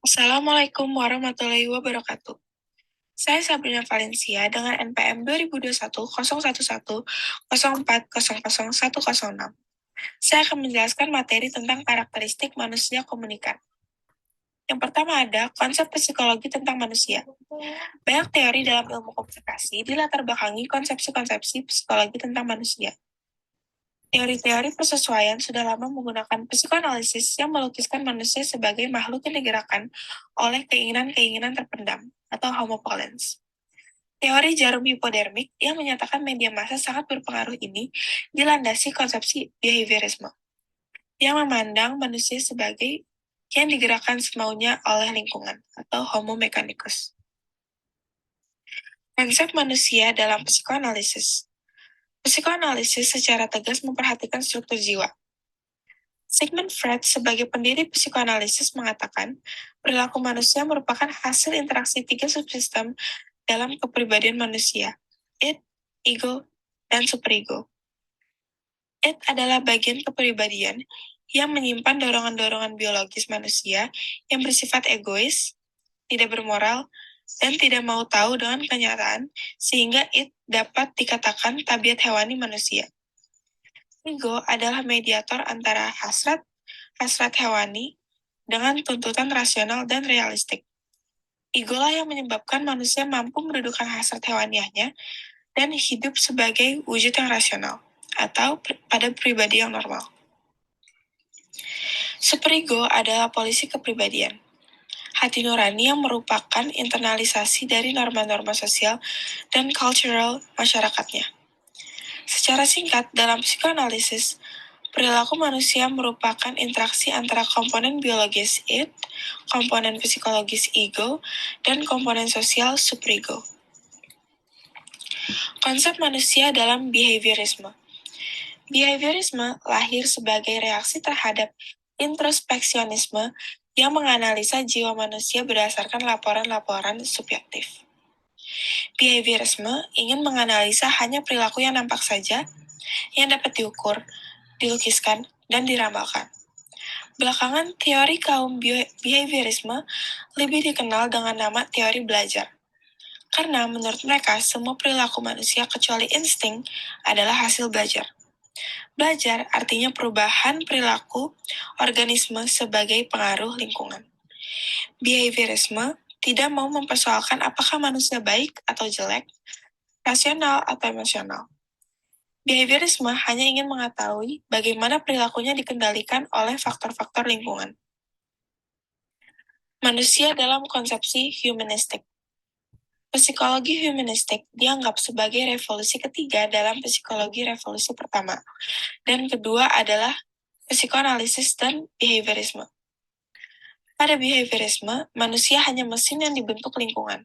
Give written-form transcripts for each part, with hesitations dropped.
Assalamualaikum warahmatullahi wabarakatuh. Saya Sabrina Valencia dengan NPM 2021 Saya akan menjelaskan materi tentang karakteristik manusia komunikan. Yang pertama ada konsep psikologi tentang manusia. Banyak teori dalam ilmu komunikasi dilatar belakangi konsepsi-konsepsi psikologi tentang manusia. Teori-teori persesuaian sudah lama menggunakan psikoanalisis yang melukiskan manusia sebagai makhluk yang digerakkan oleh keinginan-keinginan terpendam atau homovalens. Teori jarum hipodermik yang menyatakan media massa sangat berpengaruh ini dilandasi konsepsi behaviorisme yang memandang manusia sebagai yang digerakkan semaunya oleh lingkungan atau homo mechanicus. Konsep manusia dalam psikoanalisis. Psikoanalisis secara tegas memperhatikan struktur jiwa. Sigmund Freud sebagai pendiri psikoanalisis mengatakan perilaku manusia merupakan hasil interaksi tiga subsistem dalam kepribadian manusia, id, ego, dan superego. Id adalah bagian kepribadian yang menyimpan dorongan-dorongan biologis manusia yang bersifat egois, tidak bermoral, dan tidak mau tahu dengan kenyataan, sehingga id dapat dikatakan tabiat hewani manusia. Ego adalah mediator antara hasrat hewani, dengan tuntutan rasional dan realistik. Ego-lah yang menyebabkan manusia mampu mendudukkan hasrat hewaniahnya dan hidup sebagai wujud yang rasional, atau pada pribadi yang normal. Superego adalah polisi kepribadian. Hati nurani yang merupakan internalisasi dari norma-norma sosial dan cultural masyarakatnya. Secara singkat, dalam psikoanalisis, perilaku manusia merupakan interaksi antara komponen biologis id, komponen psikologis ego, dan komponen sosial superego. Konsep manusia dalam behaviorisme. Behaviorisme lahir sebagai reaksi terhadap introspeksionisme yang menganalisa jiwa manusia berdasarkan laporan-laporan subjektif. Behaviorisme ingin menganalisa hanya perilaku yang nampak saja, yang dapat diukur, dilukiskan, dan diramalkan. Belakangan, teori kaum behaviorisme lebih dikenal dengan nama teori belajar. Karena menurut mereka, semua perilaku manusia kecuali insting adalah hasil belajar. Belajar artinya perubahan perilaku organisme sebagai pengaruh lingkungan. Behaviorisme tidak mau mempersoalkan apakah manusia baik atau jelek, rasional atau emosional. Behaviorisme hanya ingin mengetahui bagaimana perilakunya dikendalikan oleh faktor-faktor lingkungan. Manusia dalam konsepsi humanistik. Psikologi humanistik dianggap sebagai revolusi ketiga dalam psikologi revolusi pertama, dan kedua adalah psikoanalisis dan behaviorisme. Pada behaviorisme, manusia hanya mesin yang dibentuk lingkungan.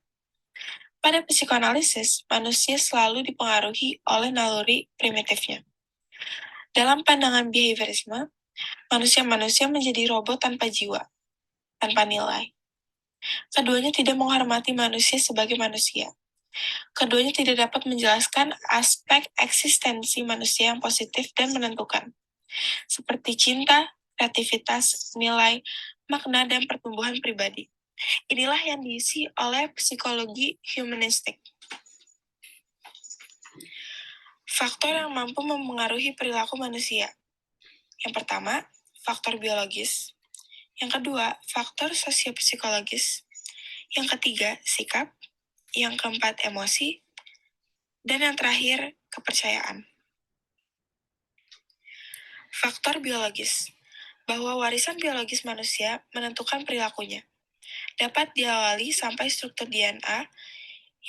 Pada psikoanalisis, manusia selalu dipengaruhi oleh naluri primitifnya. Dalam pandangan behaviorisme, manusia-manusia menjadi robot tanpa jiwa, tanpa nilai. Keduanya tidak menghormati manusia sebagai manusia. Keduanya tidak dapat menjelaskan aspek eksistensi manusia yang positif dan menentukan, seperti cinta, kreativitas, nilai, makna, dan pertumbuhan pribadi. Inilah yang diisi oleh psikologi humanistik. Faktor yang mampu memengaruhi perilaku manusia. Yang pertama, faktor biologis. Yang kedua, faktor sosiopsikologis. Yang ketiga, sikap. Yang keempat, emosi. Dan yang terakhir, kepercayaan. Faktor biologis. Bahwa warisan biologis manusia menentukan perilakunya. Dapat diawali sampai struktur DNA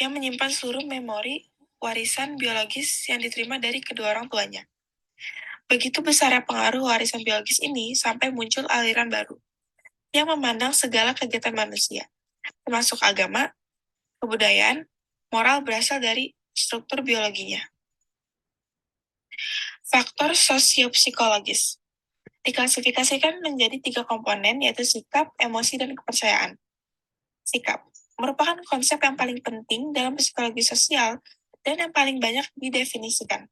yang menyimpan seluruh memori warisan biologis yang diterima dari kedua orang tuanya. Begitu besarnya pengaruh warisan biologis ini sampai muncul aliran baru yang memandang segala kegiatan manusia, termasuk agama, kebudayaan, moral berasal dari struktur biologinya. Faktor sosiopsikologis diklasifikasikan menjadi 3 komponen, yaitu sikap, emosi, dan kepercayaan. Sikap merupakan konsep yang paling penting dalam psikologi sosial dan yang paling banyak didefinisikan.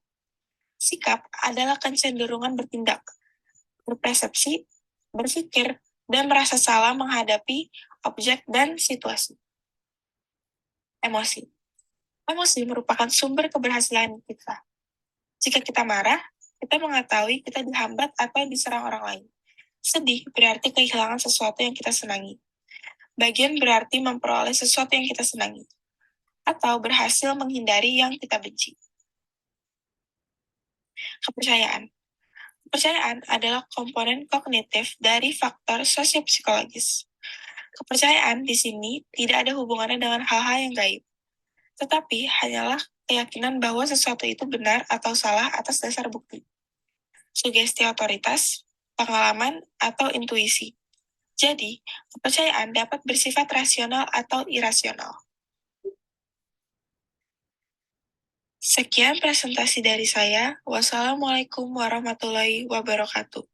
Sikap adalah kecenderungan bertindak, berpersepsi, berpikir, dan merasa salah menghadapi objek, dan situasi. Emosi. Emosi merupakan sumber keberhasilan kita. Jika kita marah, kita mengetahui kita dihambat atau diserang orang lain. Sedih berarti kehilangan sesuatu yang kita senangi. Bagian berarti memperoleh sesuatu yang kita senangi. Atau berhasil menghindari yang kita benci. Kepercayaan. Kepercayaan adalah komponen kognitif dari faktor sosiopsikologis. Kepercayaan di sini tidak ada hubungannya dengan hal-hal yang gaib, tetapi hanyalah keyakinan bahwa sesuatu itu benar atau salah atas dasar bukti, sugesti otoritas, pengalaman, atau intuisi. Jadi, kepercayaan dapat bersifat rasional atau irasional. Sekian presentasi dari saya. Wassalamualaikum warahmatullahi wabarakatuh.